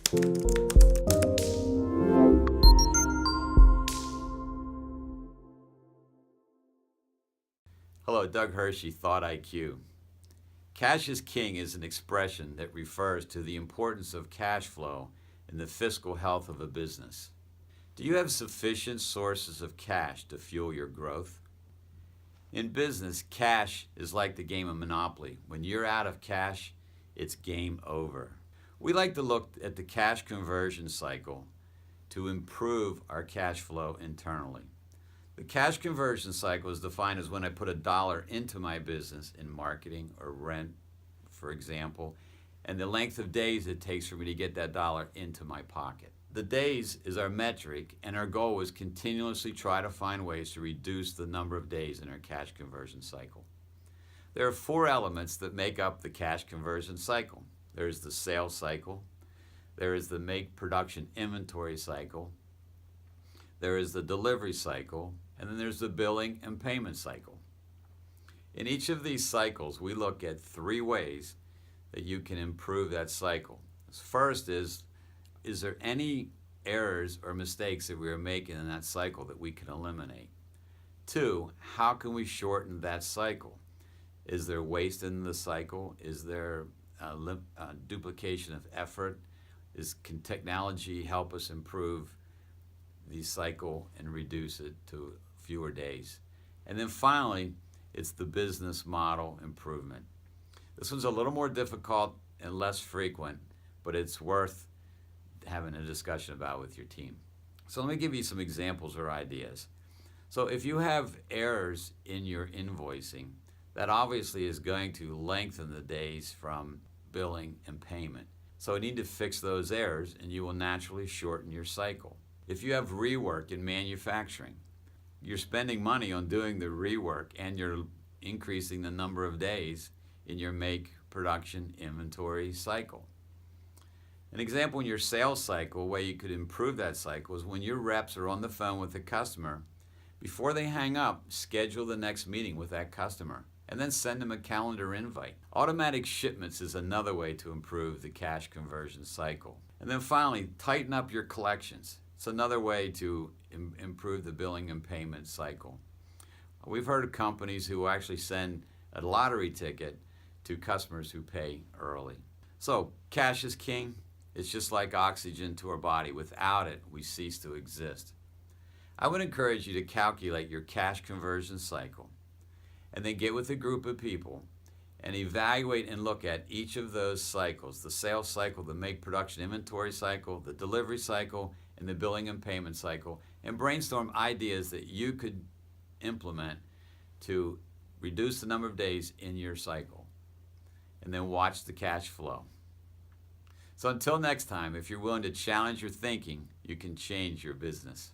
Hello, Doug Hershey, Thought IQ. Cash is king is an expression that refers to the importance of cash flow in the fiscal health of a business. Do you have sufficient sources of cash to fuel your growth? In business, cash is like the game of Monopoly. When you're out of cash, it's game over. We like to look at the cash conversion cycle to improve our cash flow internally. The cash conversion cycle is defined as when I put $1 into my business in marketing or rent, for example, and the length of days it takes for me to get that dollar into my pocket. The days is our metric, and our goal is continuously try to find ways to reduce the number of days in our cash conversion cycle. There are 4 elements that make up the cash conversion cycle. There is the sales cycle, there is the make production inventory cycle, there is the delivery cycle, and then there's the billing and payment cycle. In each of these cycles, we look at 3 ways that you can improve that cycle. First is there any errors or mistakes that we are making in that cycle that we can eliminate? 2, how can we shorten that cycle? Is there waste in the cycle? Is there duplication of effort? Can technology help us improve the cycle and reduce it to fewer days? And then finally, it's the business model improvement. This one's a little more difficult and less frequent, but it's worth having a discussion about with your team. So let me give you some examples or ideas. So if you have errors in your invoicing, that obviously is going to lengthen the days from billing and payment. So you need to fix those errors, and you will naturally shorten your cycle. If you have rework in manufacturing, you're spending money on doing the rework, and you're increasing the number of days in your make production inventory cycle. An example in your sales cycle, a way you could improve that cycle, is when your reps are on the phone with the customer, before they hang up, schedule the next meeting with that customer, and then send them a calendar invite. Automatic shipments is another way to improve the cash conversion cycle. And then finally, tighten up your collections. It's another way to improve the billing and payment cycle. We've heard of companies who actually send a lottery ticket to customers who pay early. So, cash is king. It's just like oxygen to our body. Without it, we cease to exist. I would encourage you to calculate your cash conversion cycle, and then get with a group of people and evaluate and look at each of those cycles, the sales cycle, the make production inventory cycle, the delivery cycle, and the billing and payment cycle, and brainstorm ideas that you could implement to reduce the number of days in your cycle, and then watch the cash flow. So until next time, if you're willing to challenge your thinking, you can change your business.